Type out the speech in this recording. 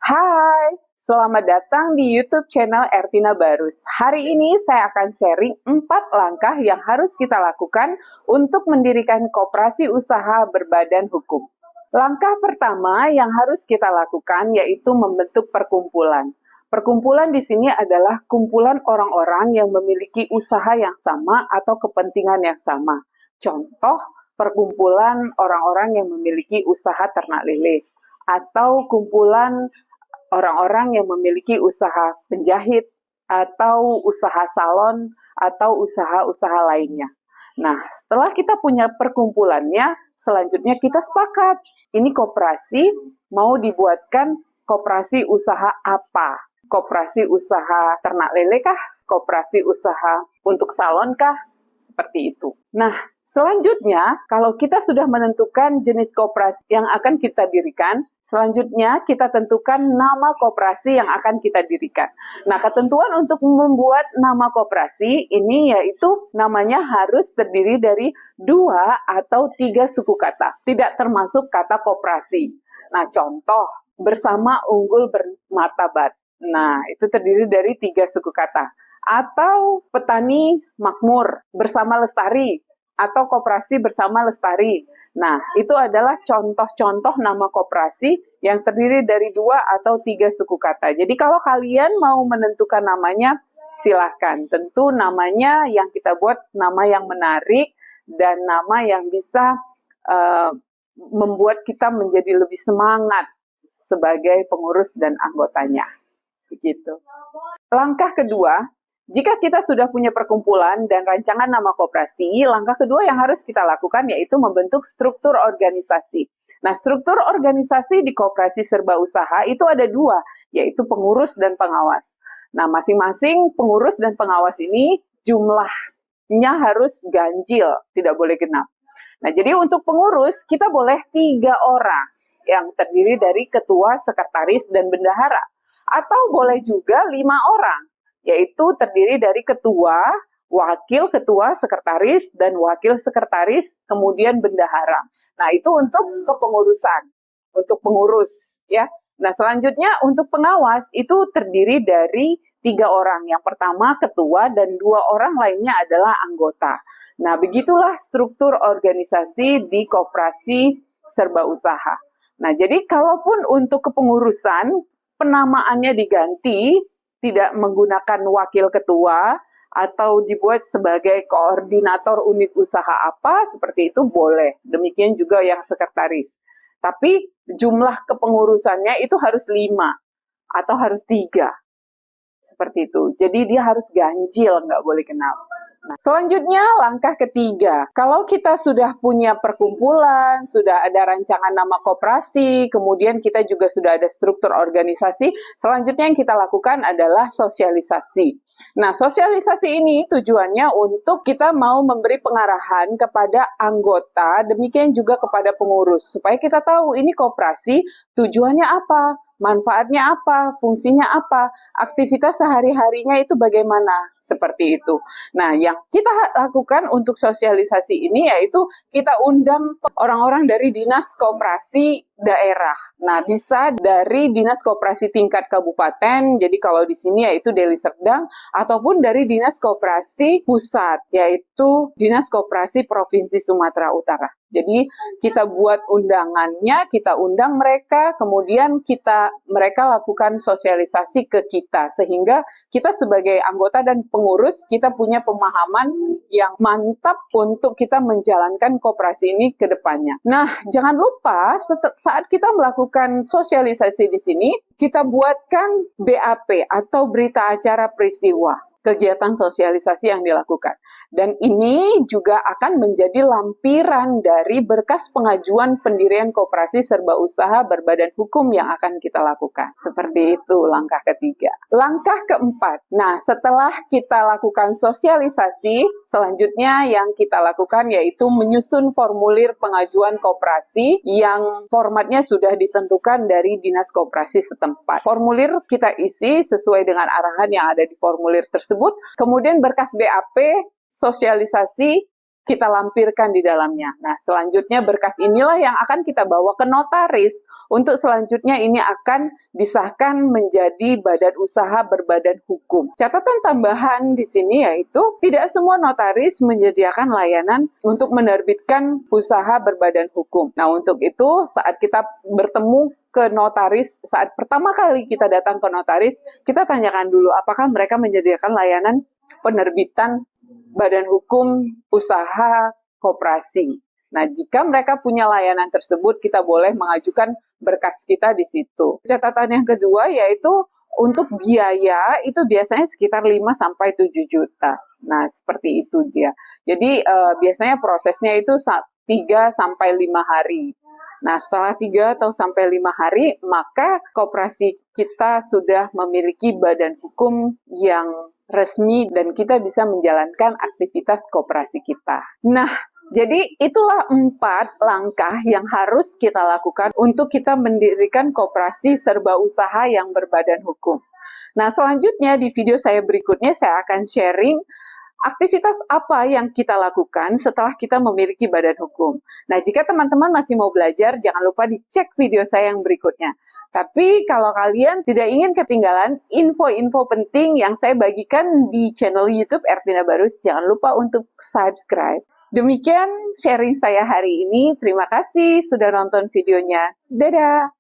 Hai, selamat datang di YouTube channel Ertina Barus. Hari ini saya akan sharing 4 langkah yang harus kita lakukan untuk mendirikan koperasi usaha berbadan hukum. Langkah pertama yang harus kita lakukan yaitu membentuk perkumpulan. Perkumpulan di sini adalah kumpulan orang-orang yang memiliki usaha yang sama atau kepentingan yang sama. Contoh, perkumpulan orang-orang yang memiliki usaha ternak lele, atau kumpulan orang-orang yang memiliki usaha penjahit, atau usaha salon, atau usaha-usaha lainnya. Nah, setelah kita punya perkumpulannya, selanjutnya kita sepakat. Ini koperasi mau dibuatkan koperasi usaha apa? Koperasi usaha ternak lele kah? Koperasi usaha untuk salon kah? Seperti itu. Nah, selanjutnya, kalau kita sudah menentukan jenis koperasi yang akan kita dirikan, selanjutnya kita tentukan nama koperasi yang akan kita dirikan. Nah, ketentuan untuk membuat nama koperasi ini yaitu namanya harus terdiri dari 2 atau 3 suku kata, tidak termasuk kata koperasi. Nah, contoh, bersama unggul bermartabat. Nah, itu terdiri dari 3 suku kata. Atau petani makmur bersama lestari, atau koperasi bersama lestari. Nah, itu adalah contoh-contoh nama koperasi yang terdiri dari 2 atau 3 suku kata. Jadi kalau kalian mau menentukan namanya, silahkan. Tentu namanya yang kita buat nama yang menarik dan nama yang bisa membuat kita menjadi lebih semangat sebagai pengurus dan anggotanya. Begitu. Langkah kedua, jika kita sudah punya perkumpulan dan rancangan nama koperasi, langkah kedua yang harus kita lakukan yaitu membentuk struktur organisasi. Nah, struktur organisasi di koperasi serba usaha itu ada 2, yaitu pengurus dan pengawas. Nah, masing-masing pengurus dan pengawas ini jumlahnya harus ganjil, tidak boleh genap. Nah, jadi untuk pengurus kita boleh 3 orang yang terdiri dari ketua, sekretaris, dan bendahara. Atau boleh juga 5 orang, yaitu terdiri dari ketua, wakil ketua, sekretaris, dan wakil sekretaris, kemudian bendahara. Nah, itu untuk kepengurusan, untuk pengurus, ya. Nah, selanjutnya untuk pengawas itu terdiri dari 3 orang. Yang pertama ketua dan 2 orang lainnya adalah anggota. Nah, begitulah struktur organisasi di koperasi serba usaha. Nah, jadi kalaupun untuk kepengurusan, penamaannya diganti, tidak menggunakan wakil ketua, atau dibuat sebagai koordinator unit usaha apa, seperti itu boleh. Demikian juga yang sekretaris. Tapi jumlah kepengurusannya itu harus 5, atau harus 3. Seperti itu. Jadi dia harus ganjil, nggak boleh genap. Nah, selanjutnya langkah ketiga. Kalau kita sudah punya perkumpulan, sudah ada rancangan nama koperasi, kemudian kita juga sudah ada struktur organisasi, selanjutnya yang kita lakukan adalah sosialisasi. Nah, sosialisasi ini tujuannya untuk kita mau memberi pengarahan kepada anggota, demikian juga kepada pengurus, supaya kita tahu ini koperasi tujuannya apa, manfaatnya apa, fungsinya apa, aktivitas sehari-harinya itu bagaimana, seperti itu. Nah, yang kita lakukan untuk sosialisasi ini yaitu kita undang orang-orang dari dinas koperasi daerah. Nah, bisa dari dinas koperasi tingkat kabupaten, jadi kalau di sini yaitu Deli Serdang, ataupun dari dinas koperasi pusat, yaitu dinas koperasi Provinsi Sumatera Utara. Jadi kita buat undangannya, kita undang mereka, kemudian mereka lakukan sosialisasi ke kita, sehingga kita sebagai anggota dan pengurus, kita punya pemahaman yang mantap untuk kita menjalankan koperasi ini ke depannya. Nah, jangan lupa saat kita melakukan sosialisasi di sini, kita buatkan BAP atau berita acara peristiwa kegiatan sosialisasi yang dilakukan. Dan ini juga akan menjadi lampiran dari berkas pengajuan pendirian koperasi serba usaha berbadan hukum yang akan kita lakukan. Seperti itu langkah ketiga. Langkah keempat, nah setelah kita lakukan sosialisasi, selanjutnya yang kita lakukan yaitu menyusun formulir pengajuan koperasi yang formatnya sudah ditentukan dari dinas koperasi setempat. Formulir kita isi sesuai dengan arahan yang ada di formulir tersebut. Kemudian berkas BAP, sosialisasi, kita lampirkan di dalamnya. Nah, selanjutnya berkas inilah yang akan kita bawa ke notaris. Untuk selanjutnya ini akan disahkan menjadi badan usaha berbadan hukum. Catatan tambahan di sini yaitu tidak semua notaris menyediakan layanan untuk menerbitkan usaha berbadan hukum. Nah, untuk itu saat kita bertemu ke notaris, saat pertama kali kita datang ke notaris, kita tanyakan dulu apakah mereka menyediakan layanan penerbitan badan hukum usaha koperasi. Nah, jika mereka punya layanan tersebut, kita boleh mengajukan berkas kita di situ. Catatan yang kedua yaitu untuk biaya itu biasanya sekitar 5-7 juta. Nah, seperti itu dia. Jadi, biasanya prosesnya itu 3-5 hari. Nah, setelah 3-5 hari, maka koperasi kita sudah memiliki badan hukum yang resmi dan kita bisa menjalankan aktivitas koperasi kita. Nah, jadi itulah 4 langkah yang harus kita lakukan untuk kita mendirikan koperasi serba usaha yang berbadan hukum. Nah, selanjutnya di video saya berikutnya saya akan sharing aktivitas apa yang kita lakukan setelah kita memiliki badan hukum. Nah, jika teman-teman masih mau belajar, jangan lupa dicek video saya yang berikutnya. Tapi kalau kalian tidak ingin ketinggalan info-info penting yang saya bagikan di channel YouTube Ertina Barus, jangan lupa untuk subscribe. Demikian sharing saya hari ini. Terima kasih sudah nonton videonya. Dadah!